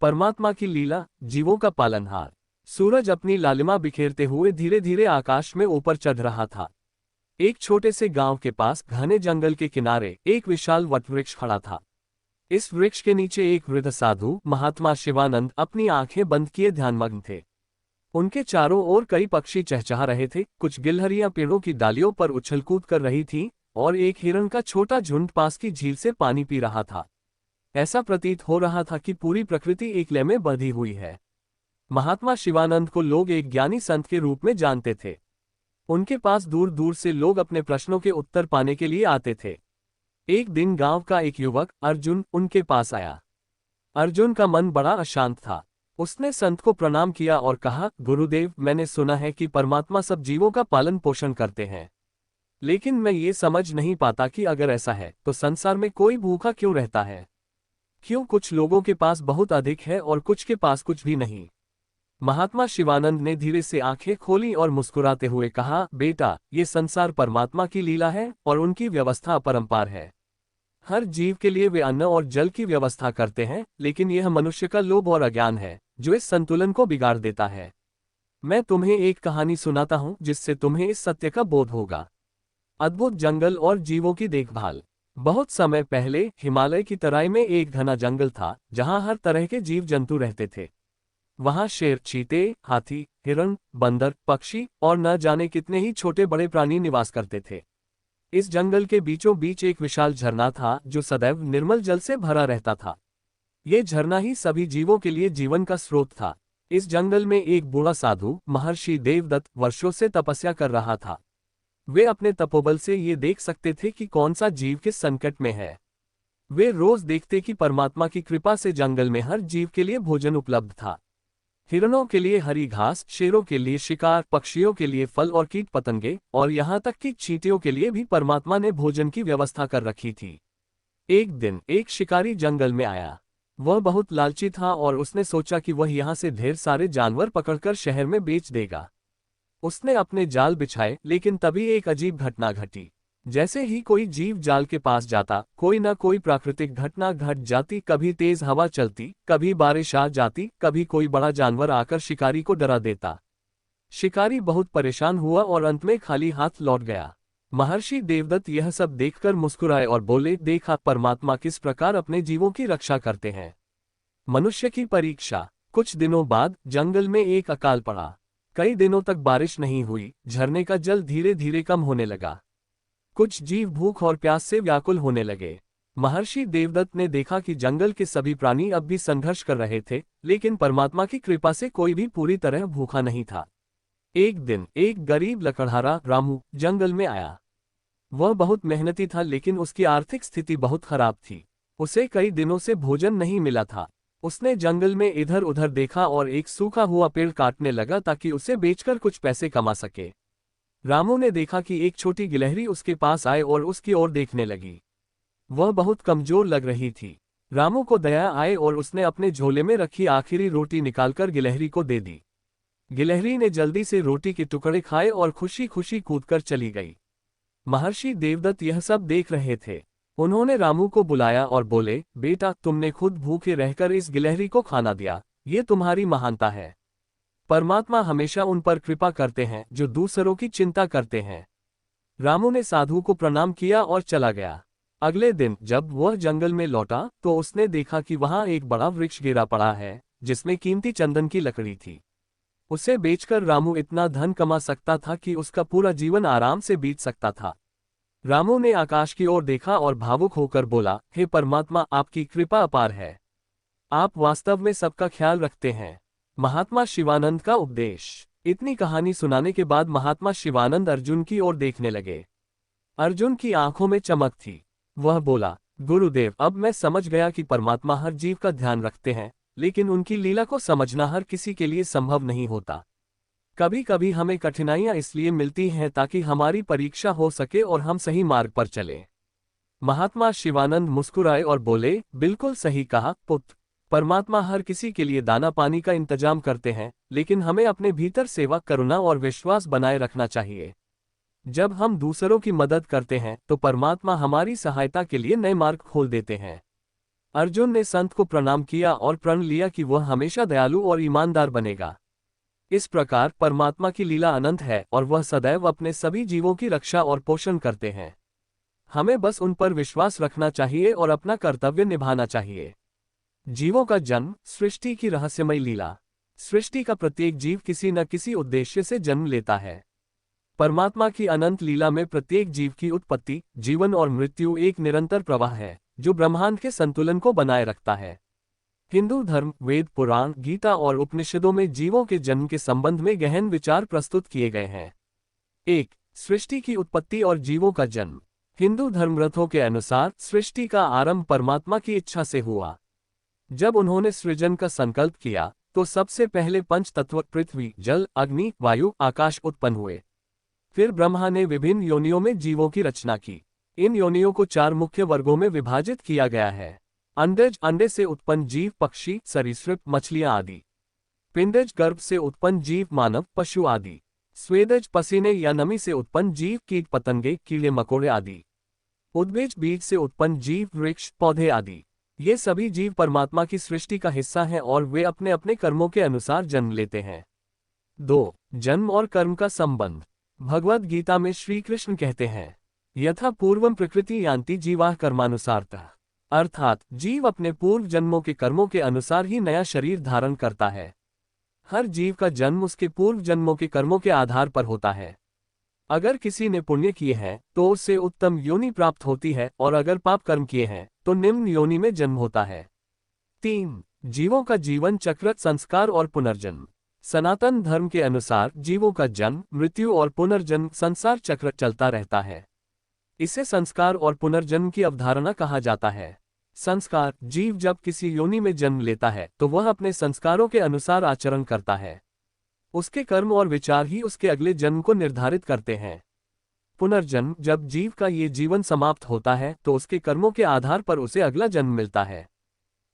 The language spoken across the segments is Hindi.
परमात्मा की लीला, जीवों का पालनहार। सूरज अपनी लालिमा बिखेरते हुए धीरे धीरे आकाश में ऊपर चढ़ रहा था। एक छोटे से गांव के पास घने जंगल के किनारे एक विशाल वटवृक्ष खड़ा था। इस वृक्ष के नीचे एक वृद्ध साधु महात्मा शिवानंद अपनी आंखें बंद किए ध्यानमग्न थे। उनके चारों ओर कई पक्षी चहचहा रहे थे, कुछ गिलहरियां पेड़ों की डालियों पर उछल कूद कर रही थीं, और एक हिरण का छोटा झुंड पास की झील से पानी पी रहा था। ऐसा प्रतीत हो रहा था कि पूरी प्रकृति एक लय में बंधी हुई है। महात्मा शिवानंद को लोग एक ज्ञानी संत के रूप में जानते थे। उनके पास दूर दूर से लोग अपने प्रश्नों के उत्तर पाने के लिए आते थे। एक दिन गांव का एक युवक अर्जुन उनके पास आया। अर्जुन का मन बड़ा अशांत था। उसने संत को प्रणाम किया और कहा, गुरुदेव, मैंने सुना है कि परमात्मा सब जीवों का पालन पोषण करते हैं, लेकिन मैं ये समझ नहीं पाता कि अगर ऐसा है तो संसार में कोई भूखा क्यों रहता है। क्यों कुछ लोगों के पास बहुत अधिक है और कुछ के पास कुछ भी नहीं। महात्मा शिवानंद ने धीरे से आंखें खोली और मुस्कुराते हुए कहा, बेटा, ये संसार परमात्मा की लीला है और उनकी व्यवस्था अपरंपार है। हर जीव के लिए वे अन्न और जल की व्यवस्था करते हैं, लेकिन यह मनुष्य का लोभ और अज्ञान है जो इस संतुलन को बिगाड़ देता है। मैं तुम्हें एक कहानी सुनाता हूं जिससे तुम्हें इस सत्य का बोध होगा। अद्भुत जंगल और जीवों की देखभाल। बहुत समय पहले हिमालय की तराई में एक घना जंगल था जहां हर तरह के जीव जंतु रहते थे। वहां शेर, चीते, हाथी, हिरण, बंदर, पक्षी और न जाने कितने ही छोटे बड़े प्राणी निवास करते थे। इस जंगल के बीचों बीच एक विशाल झरना था जो सदैव निर्मल जल से भरा रहता था। ये झरना ही सभी जीवों के लिए जीवन का स्रोत था। इस जंगल में एक बूढ़ा साधु महर्षि देवदत्त वर्षों से तपस्या कर रहा था। वे अपने तपोबल से ये देख सकते थे कि कौन सा जीव किस संकट में है। वे रोज देखते कि परमात्मा की कृपा से जंगल में हर जीव के लिए भोजन उपलब्ध था। हिरणों के लिए हरी घास, शेरों के लिए शिकार, पक्षियों के लिए फल और कीट पतंगे, और यहाँ तक कि चींटियों के लिए भी परमात्मा ने भोजन की व्यवस्था कर रखी थी। एक दिन एक शिकारी जंगल में आया। वह बहुत लालची था और उसने सोचा कि वह यहाँ से ढेर सारे जानवर पकड़कर शहर में बेच देगा। उसने अपने जाल बिछाए, लेकिन तभी एक अजीब घटना घटी। जैसे ही कोई जीव जाल के पास जाता, कोई न कोई प्राकृतिक घटना घट जाती। कभी तेज हवा चलती, कभी बारिश आ जाती, कभी कोई बड़ा जानवर आकर शिकारी को डरा देता। शिकारी बहुत परेशान हुआ और अंत में खाली हाथ लौट गया। महर्षि देवदत्त यह सब देखकर मुस्कुराए और बोले, देखा परमात्मा किस प्रकार अपने जीवों की रक्षा करते हैं। मनुष्य की परीक्षा। कुछ दिनों बाद जंगल में एक अकाल पड़ा। कई दिनों तक बारिश नहीं हुई। झरने का जल धीरे धीरे कम होने लगा। कुछ जीव भूख और प्यास से व्याकुल होने लगे। महर्षि देवदत्त ने देखा कि जंगल के सभी प्राणी अब भी संघर्ष कर रहे थे, लेकिन परमात्मा की कृपा से कोई भी पूरी तरह भूखा नहीं था। एक दिन एक गरीब लकड़हारा रामू जंगल में आया। वह बहुत मेहनती था, लेकिन उसकी आर्थिक स्थिति बहुत खराब थी। उसे कई दिनों से भोजन नहीं मिला था। उसने जंगल में इधर उधर देखा और एक सूखा हुआ पेड़ काटने लगा ताकि उसे बेचकर कुछ पैसे कमा सके। रामू ने देखा कि एक छोटी गिलहरी उसके पास आए और उसकी ओर देखने लगी। वह बहुत कमजोर लग रही थी। रामू को दया आए और उसने अपने झोले में रखी आखिरी रोटी निकालकर गिलहरी को दे दी। गिलहरी ने जल्दी से रोटी के टुकड़े खाए और खुशी खुशी कूदकर चली गई। महर्षि देवदत्त यह सब देख रहे थे। उन्होंने रामू को बुलाया और बोले, बेटा, तुमने खुद भूखे रहकर इस गिलहरी को खाना दिया, ये तुम्हारी महानता है। परमात्मा हमेशा उन पर कृपा करते हैं जो दूसरों की चिंता करते हैं। रामू ने साधु को प्रणाम किया और चला गया। अगले दिन जब वह जंगल में लौटा तो उसने देखा कि वहां एक बड़ा वृक्ष गिरा पड़ा है जिसमें कीमती चंदन की लकड़ी थी। उसे बेचकर रामू इतना धन कमा सकता था कि उसका पूरा जीवन आराम से बीत सकता था। रामू ने आकाश की ओर देखा और भावुक होकर बोला, हे परमात्मा, आपकी कृपा अपार है। आप वास्तव में सबका ख्याल रखते हैं। महात्मा शिवानंद का उपदेश। इतनी कहानी सुनाने के बाद महात्मा शिवानंद अर्जुन की ओर देखने लगे। अर्जुन की आंखों में चमक थी। वह बोला, गुरुदेव, अब मैं समझ गया कि परमात्मा हर जीव का ध्यान रखते हैं, लेकिन उनकी लीला को समझना हर किसी के लिए संभव नहीं होता। कभी कभी हमें कठिनाइयां इसलिए मिलती हैं ताकि हमारी परीक्षा हो सके और हम सही मार्ग पर चलें। महात्मा शिवानंद मुस्कुराए और बोले, बिल्कुल सही कहा पुत्र। परमात्मा हर किसी के लिए दाना पानी का इंतजाम करते हैं, लेकिन हमें अपने भीतर सेवा, करुणा और विश्वास बनाए रखना चाहिए। जब हम दूसरों की मदद करते हैं तो परमात्मा हमारी सहायता के लिए नए मार्ग खोल देते हैं। अर्जुन ने संत को प्रणाम किया और प्रण लिया कि वह हमेशा दयालु और ईमानदार बनेगा। इस प्रकार परमात्मा की लीला अनंत है और वह सदैव अपने सभी जीवों की रक्षा और पोषण करते हैं। हमें बस उन पर विश्वास रखना चाहिए और अपना कर्तव्य निभाना चाहिए। जीवों का जन्म, सृष्टि की रहस्यमय लीला। सृष्टि का प्रत्येक जीव किसी न किसी उद्देश्य से जन्म लेता है। परमात्मा की अनंत लीला में प्रत्येक जीव की उत्पत्ति, जीवन और मृत्यु एक निरंतर प्रवाह है जो ब्रह्मांड के संतुलन को बनाए रखता है। हिंदू धर्म, वेद, पुराण, गीता और उपनिषदों में जीवों के जन्म के संबंध में गहन विचार प्रस्तुत किए गए हैं। 1. सृष्टि की उत्पत्ति और जीवों का जन्म। हिंदू धर्मग्रंथों के अनुसार सृष्टि का आरंभ परमात्मा की इच्छा से हुआ। जब उन्होंने सृजन का संकल्प किया तो सबसे पहले पंच तत्व पृथ्वी, जल, अग्नि, वायु, आकाश उत्पन्न हुए। फिर ब्रह्मा ने विभिन्न योनियों में जीवों की रचना की। इन योनियों को 4 मुख्य वर्गों में विभाजित किया गया है। अंडज, अंडे से उत्पन्न जीव, पक्षी, सरीसृप, मछलियां आदि। पिंडज, गर्भ से उत्पन्न जीव, मानव, पशु आदि। स्वेदज, पसीने या नमी से उत्पन्न जीव, कीट पतंगे, कीड़े मकोड़े आदि। उद्भिज, बीज से उत्पन्न जीव, वृक्ष, पौधे आदि। ये सभी जीव परमात्मा की सृष्टि का हिस्सा हैं और वे अपने अपने कर्मों के अनुसार जन्म लेते हैं। 2. जन्म और कर्म का संबंध। भगवद गीता में श्री कृष्ण कहते हैं, यथा पूर्वम प्रकृति यान्ति जीवाः कर्मानुसारतः। अर्थात जीव अपने पूर्व जन्मों के कर्मों के अनुसार ही नया शरीर धारण करता है। हर जीव का जन्म उसके पूर्व जन्मों के कर्मों के आधार पर होता है। अगर किसी ने पुण्य किए हैं तो उससे उत्तम योनि प्राप्त होती है और अगर पाप कर्म किए हैं तो निम्न योनि में जन्म होता है। 3. जीवों का जीवन चक्र, संस्कार और पुनर्जन्म। सनातन धर्म के अनुसार जीवों का जन्म, मृत्यु और पुनर्जन्म संसार चक्र चलता रहता है। इसे संस्कार और पुनर्जन्म की अवधारणा कहा जाता है। संस्कार, जीव जब किसी योनि में जन्म लेता है तो वह अपने संस्कारों के अनुसार आचरण करता है। उसके कर्म और विचार ही उसके अगले जन्म को निर्धारित करते हैं। पुनर्जन्म, जब जीव का ये जीवन समाप्त होता है तो उसके कर्मों के आधार पर उसे अगला जन्म मिलता है।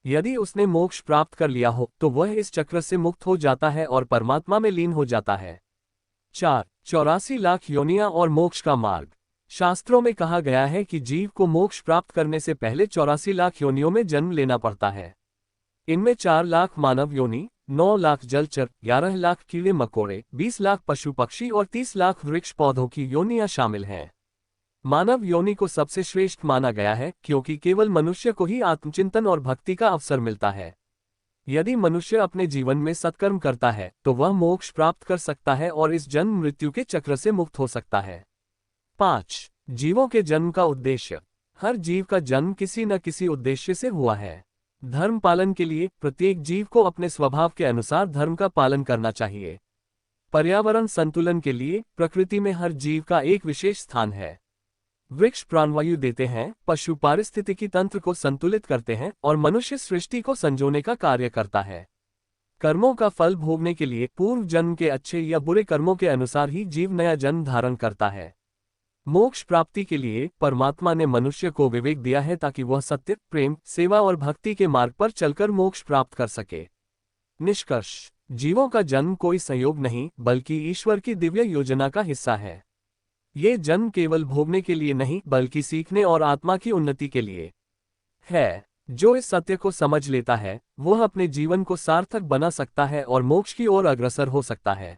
यदि उसने मोक्ष प्राप्त कर लिया हो तो वह इस चक्र से मुक्त हो जाता है और परमात्मा में लीन हो जाता है। 4. 84 लाख योनियां और मोक्ष का मार्ग। शास्त्रों में कहा गया है कि जीव को मोक्ष प्राप्त करने से पहले 84 लाख योनियों में जन्म लेना पड़ता है। इनमें 4 लाख मानव योनि, 9 लाख जलचर, 11 लाख कीड़े मकोड़े, 20 लाख पशु पक्षी और 30 लाख वृक्ष पौधों की योनियां शामिल हैं। मानव योनि को सबसे श्रेष्ठ माना गया है क्योंकि केवल मनुष्य को ही आत्मचिंतन और भक्ति का अवसर मिलता है। यदि मनुष्य अपने जीवन में सत्कर्म करता है तो वह मोक्ष प्राप्त कर सकता है और इस जन्म मृत्यु के चक्र से मुक्त हो सकता है। 5. जीवों के जन्म का उद्देश्य। हर जीव का जन्म किसी न किसी उद्देश्य से हुआ है। धर्म पालन के लिए प्रत्येक जीव को अपने स्वभाव के अनुसार धर्म का पालन करना चाहिए। पर्यावरण संतुलन के लिए प्रकृति में हर जीव का एक विशेष स्थान है। वृक्ष प्राणवायु देते हैं, पशु पारिस्थितिकी तंत्र को संतुलित करते हैं और मनुष्य सृष्टि को संजोने का कार्य करता है। कर्मों का फल भोगने के लिए पूर्व जन्म के अच्छे या बुरे कर्मों के अनुसार ही जीव नया जन्म धारण करता है। मोक्ष प्राप्ति के लिए परमात्मा ने मनुष्य को विवेक दिया है ताकि वह सत्य, प्रेम, सेवा और भक्ति के मार्ग पर चलकर मोक्ष प्राप्त कर सके। निष्कर्ष, जीवों का जन्म कोई संयोग नहीं बल्कि ईश्वर की दिव्य योजना का हिस्सा है। ये जन्म केवल भोगने के लिए नहीं बल्कि सीखने और आत्मा की उन्नति के लिए है। जो इस सत्य को समझ लेता है वह अपने जीवन को सार्थक बना सकता है और मोक्ष की ओर अग्रसर हो सकता है।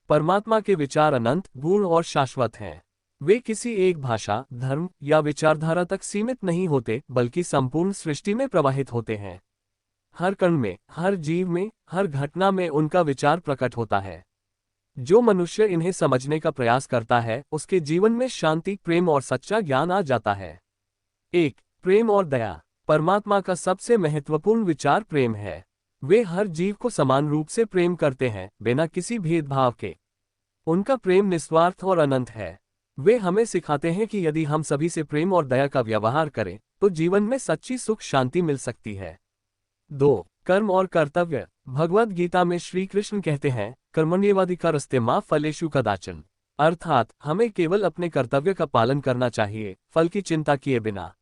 परमात्मा के विचार अनंत, गूढ़ और शाश्वत हैं। वे किसी एक भाषा, धर्म या विचारधारा तक सीमित नहीं होते बल्कि संपूर्ण सृष्टि में प्रवाहित होते हैं। हर कण में, हर जीव में, हर घटना में उनका विचार प्रकट होता है। जो मनुष्य इन्हें समझने का प्रयास करता है उसके जीवन में शांति, प्रेम और सच्चा ज्ञान आ जाता है। 1. प्रेम और दया। परमात्मा का सबसे महत्वपूर्ण विचार प्रेम है। वे हर जीव को समान रूप से प्रेम करते हैं, बिना किसी भेदभाव के। उनका प्रेम निस्वार्थ और अनंत है। वे हमें सिखाते हैं कि यदि हम सभी से प्रेम और दया का व्यवहार करें तो जीवन में सच्ची सुख शांति मिल सकती है। 2. कर्म और कर्तव्य। भगवद गीता में श्री कृष्ण कहते हैं, कर्मण्येवाधिकारस्ते मा फलेषु कदाचन। अर्थात हमें केवल अपने कर्तव्य का पालन करना चाहिए, फल की चिंता किए बिना।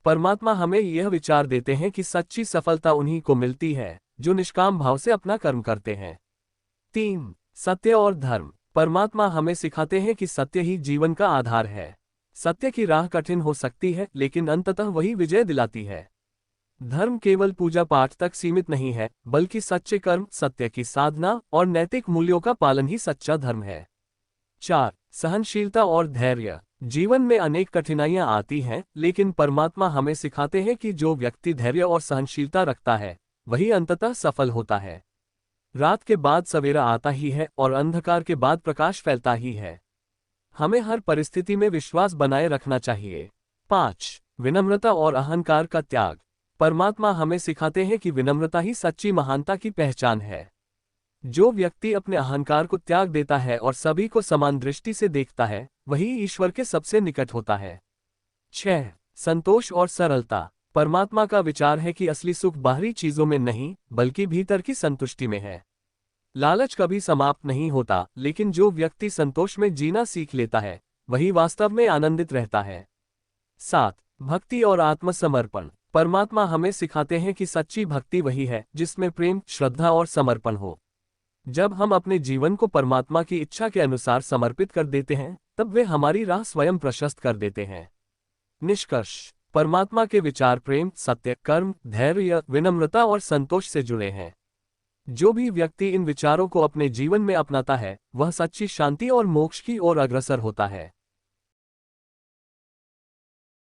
परमात्मा हमें यह विचार देते हैं कि सच्ची सफलता उन्हीं को मिलती है जो निष्काम भाव से अपना कर्म करते हैं। 3. सत्य और धर्म। परमात्मा हमें सिखाते हैं कि सत्य ही जीवन का आधार है। सत्य की राह कठिन हो सकती है लेकिन अंततः वही विजय दिलाती है। धर्म केवल पूजा पाठ तक सीमित नहीं है, बल्कि सच्चे कर्म, सत्य की साधना और नैतिक मूल्यों का पालन ही सच्चा धर्म है। 4. सहनशीलता और धैर्य। जीवन में अनेक कठिनाइयां आती हैं, लेकिन परमात्मा हमें सिखाते हैं कि जो व्यक्ति धैर्य और सहनशीलता रखता है, वही अंततः सफल होता है। रात के बाद सवेरा आता ही है और अंधकार के बाद प्रकाश फैलता ही है। हमें हर परिस्थिति में विश्वास बनाए रखना चाहिए। 5. विनम्रता और अहंकार का त्याग। परमात्मा हमें सिखाते हैं कि विनम्रता ही सच्ची महानता की पहचान है। जो व्यक्ति अपने अहंकार को त्याग देता है और सभी को समान दृष्टि से देखता है, वही ईश्वर के सबसे निकट होता है। 6. संतोष और सरलता। परमात्मा का विचार है कि असली सुख बाहरी चीजों में नहीं, बल्कि भीतर की संतुष्टि में है। लालच कभी समाप्त नहीं होता, लेकिन जो व्यक्ति संतोष में जीना सीख लेता है, वही वास्तव में आनंदित रहता है। 7. भक्ति और आत्मसमर्पण। परमात्मा हमें सिखाते हैं कि सच्ची भक्ति वही है जिसमें प्रेम, श्रद्धा और समर्पण हो। जब हम अपने जीवन को परमात्मा की इच्छा के अनुसार समर्पित कर देते हैं, तब वे हमारी राह स्वयं प्रशस्त कर देते हैं। निष्कर्ष। परमात्मा के विचार प्रेम, सत्य, कर्म, धैर्य, विनम्रता और संतोष से जुड़े हैं। जो भी व्यक्ति इन विचारों को अपने जीवन में अपनाता है, वह सच्ची शांति और मोक्ष की ओर अग्रसर होता है।